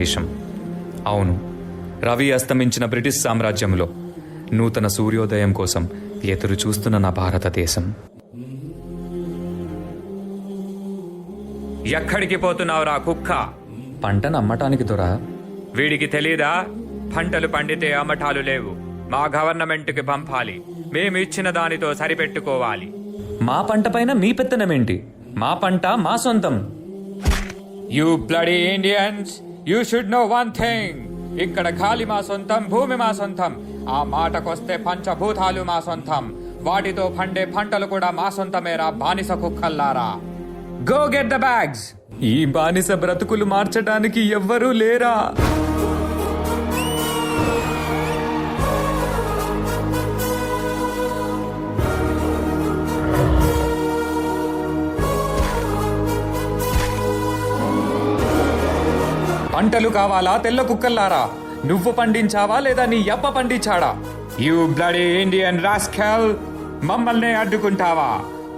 దేశం. అవును, రవి అస్తమించిన బ్రిటిష్ సామ్రాజ్యంలో నూతన సూర్యోదయం కోసం ఎదురు చూస్తున్న నా భారతదేశం. ఎక్కడికి పోతున్నావురా కుక్క? పంటను అమ్మటానికి దొరా. వీడికి తెలీదా? పంటలు పండితే అమ్మటాలు లేవు, మా గవర్నమెంట్కి పంపాలి, మేము ఇచ్చిన దానితో సరిపెట్టుకోవాలి. మా పంట పైన మీ పెత్తనమేంటి? మా పంట మా సొంతం. You bloody Indians, you should know one thing. ఇక్కడ గాలి మా సొంతం, భూమి మా సొంతం. ఆ మాటకొస్తే పంచభూతాలు మా సొంతం. వాటితో పండే పంటలు కూడా మా సొంతమేరా బానిస కుక్కల్లారా. Go get the bags. ఈ బానిస బ్రతుకులు మార్చడానికి ఎవ్వరూ లేరా? పంటలు కావాలా తెల్ల కుక్కల్లారా? నువ్వు పండించావా లేదా నీ యబ్బ పండించాడా? యూ బ్లడీ ఇండియన్ రాస్కెల్, మమ్మల్నే అడ్డుకుంటావా?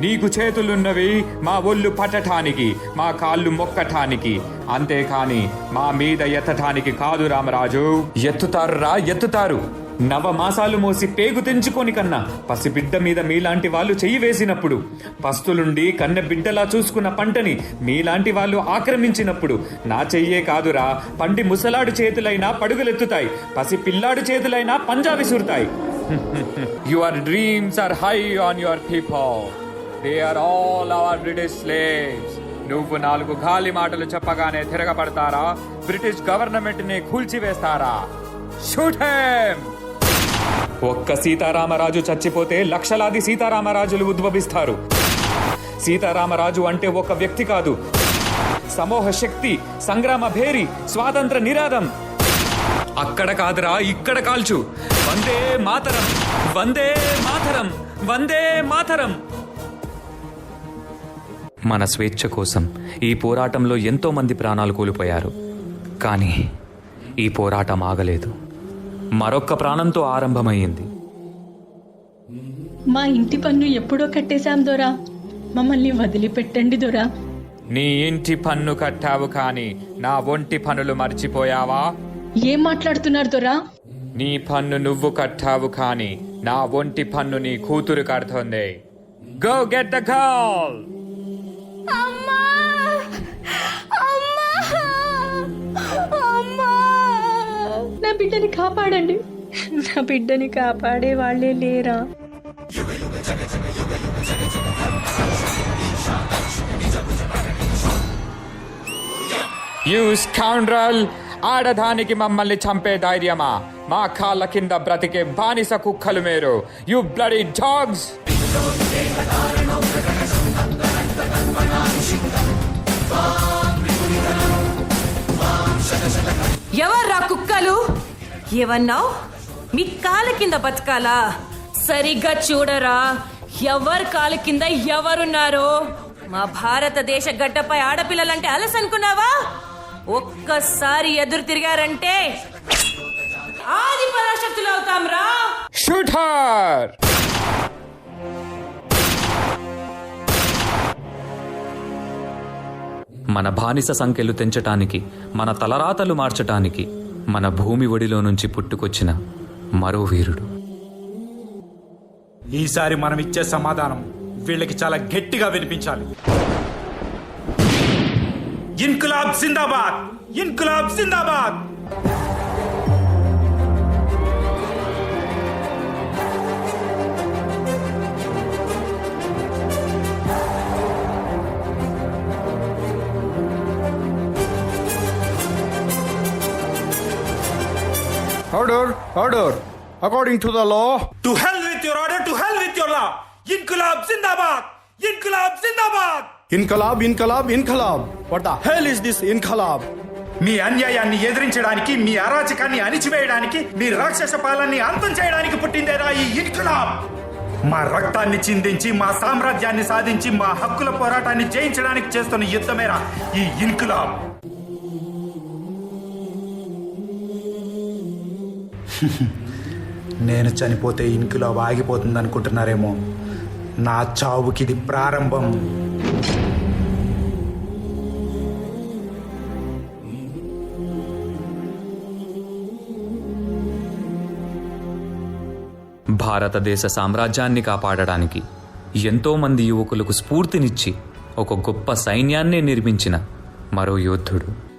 నీకు చేతులున్నవి మా ఒళ్ళు పట్టటానికి, మా కాళ్ళు మొక్కటానికి, అంతేకాని మా మీద ఎత్తటానికి కాదు రామరాజు. ఎత్తుతారురా, ఎత్తుతారు. నవమాసాలు మోసి పేగు తెంచుకొని కన్నా పసిబిడ్డ మీద మీలాంటి వాళ్ళు చెయ్యి వేసినప్పుడు, పస్తులుండి కన్నె బిడ్డలా చూసుకున్న పంటని మీలాంటి వాళ్ళు ఆక్రమించినప్పుడు నా చెయ్యే కాదురా, పండి ముసలాడు చేతులైనా పడుగులెత్తుతాయి, పసి పిల్లాడు చేతులైనా పంజా విసురుతాయి. Your dreams are high on your people. They are all our British slaves. నువ్వు నాలుగు గాలి మాటలు చెప్పగానే తిరగబడతారా? బ్రిటిష్ గవర్నమెంట్ ని కూల్చివేస్తారా? Shoot him. ఒక్క సీతారామరాజు చచ్చిపోతే లక్షలాది సీతారామరాజులు ఉద్భవిస్తారు. సీతారామరాజు అంటే ఒక వ్యక్తి కాదు, సమూహ శక్తి, సంగ్రామ భేరి, స్వాతంత్ర నినాదం. అక్కడ కాదురా, ఇక్కడ కాల్చు. వందే మాతరం, వందే మాతరం, వందే మాతరం. మన స్వేచ్ఛ కోసం ఈ పోరాటంలో ఎంతో మంది ప్రాణాలు కోల్పోయారు. కానీ ఈ పోరాటం ఆగలేదు, మరొక్క ప్రాణంతో ఆరంభమైంది. మా ఇంటి పన్ను ఎప్పుడో కట్టేశాం దొరా, మమ్మల్ని వదిలిపెట్టండి దొరా. నీ ఇంటి పన్ను కట్టావు, కానీ నా ఒంటి పనులు మర్చిపోయావా? ఏం మాట్లాడుతున్నారు దొరా? నీ పన్ను నువ్వు కట్టావు, కానీ నా ఒంటి పన్ను నీ కూతురు కడుతోంది. Go get the girl. నా బిడ్డని కాపాడండి, నా బిడ్డని కాపాడే వాళ్ళే లేరా? యూ స్కౌండ్రల్, ఆడదానికి మమ్మల్ని చంపే ధైర్యమా? మా కాళ్ళ కింద బ్రతికే బానిస కుక్కలు మీరు. You bloody dogs. ఎవర్రా కుక్కలు? ఏవన్నావు? మీ కాళ్ళ కింద బతకాలా? సరిగ్గా చూడరా, ఎవరి కాళ్ళ కింద ఎవరున్నారో. మా భారతదేశ గడ్డపై ఆడపిల్లలంటే అలసనుకున్నావా? ఒక్కసారి ఎదురు తిరిగారంటే ఆది పరాశక్తులు అవుతాం రా. Shoot her. మన బానిస సంఖ్యలు తెంచటానికి, మన తలరాతలు మార్చటానికి మన భూమి ఒడిలో నుంచి పుట్టుకొచ్చిన మరో వీరుడు. ఈసారి మనం ఇచ్చే సమాధానం వీళ్ళకి చాలా గట్టిగా వినిపించాలి. ఇన్కులాబ్ జిందాబాద్, ఇన్కులాబ్ జిందాబాద్. Order, order. According to the law. To hell with your order, to hell with your law. Inqilab Zindabad! Inqilab Zindabad! Inqilab, Inqilab, Inqilab. What the hell is this Inqilab? మీ అన్యాయాన్ని ఎదిరించడానికి, మీ అరాచకాన్ని అణిచివేయడానికి, మీ రాక్షస పాలనని అంతం చేయడానికి పుట్టిందేరా ఈ ఇన్కిలాబ్. మా రక్తాన్ని చిందించి, మా సామ్రాజ్యాన్ని సాధించి, మా హక్కుల పోరాటాన్ని జయించడానికి చేస్తున్న యుద్ధమేరా ఈ ఇన్కిలాబ్. నేను చనిపోతే ఇన్కిలాబ్ ఆగిపోతుంది అనుకుంటున్నారేమో. నా చావుకిది ప్రారంభం. భారతదేశ సామ్రాజ్యాన్ని కాపాడడానికి ఎంతోమంది యువకులకు స్ఫూర్తినిచ్చి ఒక గొప్ప సైన్యాన్ని నిర్మించిన మరో యోధుడు.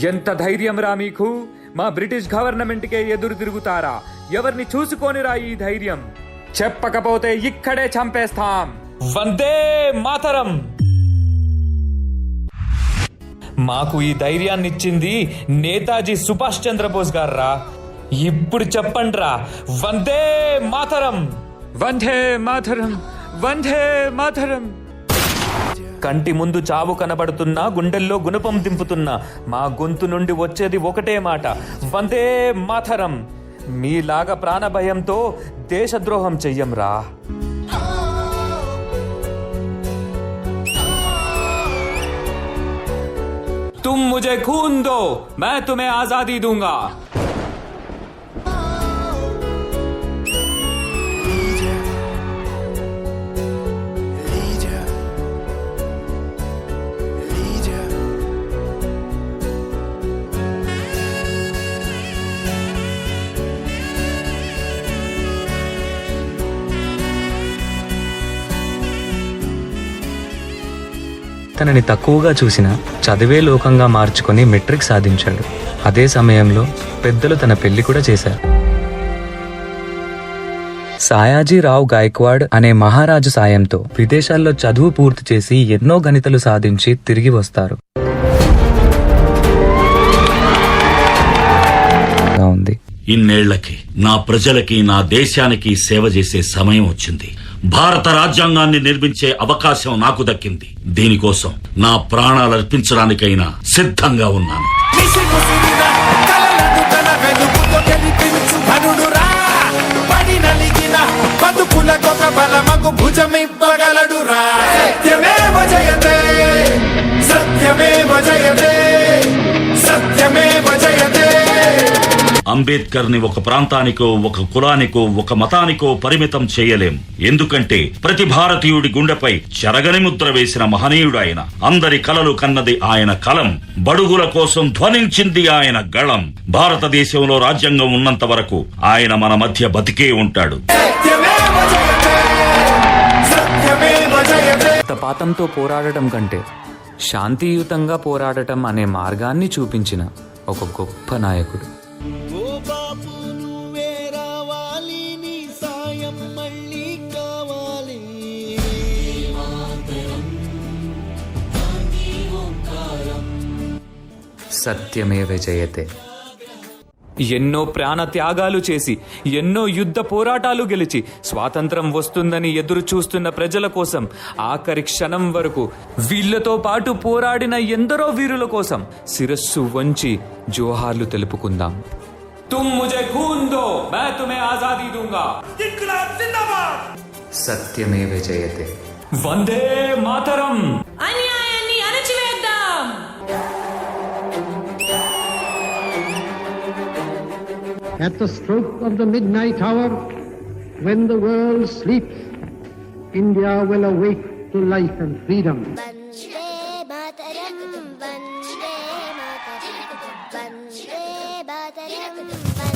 ఎంత ధైర్యం రా మీకు! మా బ్రిటిష్ గవర్నమెంట్కే ఎదురు తిరుగుతారా? ఎవరిని చూసుకోనిరా ఈ ధైర్యం? చెప్పకపోతే ఇక్కడే చంపేస్తాం. వందే మాతరం! మాకు ఈ ధైర్యాన్ని ఇచ్చింది నేతాజీ సుభాష్ చంద్రబోస్ గారా. ఇప్పుడు చెప్పండ్రా, వందే మాతరం! వందే మాతరం! వందే మాతరం! కంటి ముందు చావు కనబడుతున్నా, గుండెల్లో గుణపం దింపుతున్నా మా గొంతు నుండి వచ్చేది ఒకటే మాట, వందే మాతరం. మీలాగా ప్రాణభయంతో దేశద్రోహం చెయ్యంరా. तुम मुझे खून दो, मैं तुम्हें आजादी दूंगा. తనని తక్కువగా చూసిన చదివే లోకంగా మార్చుకొని మెట్రిక్ సాధించాడు. అదే సమయంలో పెద్దలు తన పెళ్లి కూడా చేశారు. సాయాజీరావు గాయక్వాడ్ అనే మహారాజు సాయంతో విదేశాల్లో చదువు పూర్తి చేసి ఎన్నో గణితలు సాధించి తిరిగి వస్తారు. ఉంది. ఇన్నేళ్లకి నా ప్రజలకి, నా దేశానికి సేవ చేసే సమయం వచ్చింది. భారత రాజ్యాంగాన్ని నిర్మించే అవకాశం నాకు దక్కింది. దీనికోసం నా ప్రాణాలు అర్పించడానికైనా సిద్ధంగా ఉన్నాను. అంబేద్కర్ ని ఒక ప్రాంతానికో, ఒక కులానికో, ఒక మతానికో పరిమితం చేయలేం. ఎందుకంటే ప్రతి భారతీయుడి గుండెపై చెరగని ముద్ర వేసిన మహనీయుడు ఆయన. అందరి కలలు కన్నది ఆయన కలం, బడుగుల కోసం ధ్వనించింది ఆయన గళం. భారతదేశంలో రాజ్యాంగం ఉన్నంత వరకు ఆయన మన మధ్య బతికే ఉంటాడు. రక్తపాతంతో పోరాడటం కంటే శాంతియుతంగా పోరాడటం అనే మార్గాన్ని చూపించిన ఒక గొప్ప నాయకుడు. సత్యమేవ జయతే. ఎన్నో ప్రాణ త్యాగాలు చేసి, ఎన్నో యుద్ధ పోరాటాలు గెలిచి స్వాతంత్రం వస్తుందని ఎదురు చూస్తున్న ప్రజల కోసం ఆఖరి క్షణం వరకు వీళ్లతో పాటు పోరాడిన ఎందరో వీరుల కోసం శిరస్సు వంచి జోహార్లు తెలుపుకుందాం. तुम मुझे खून दो, मैं तुम्हें आजादी दूंगा. इंकलाब जिंदाबाद. सत्यमेव जयते. वंदे मातरम. అన్యాయాన్ని అణచివేద్దాం. At the stroke of the midnight hour, when the world sleeps, India will awake to life and freedom. Vande Mataram, Vande Mataram, Vande Mataram.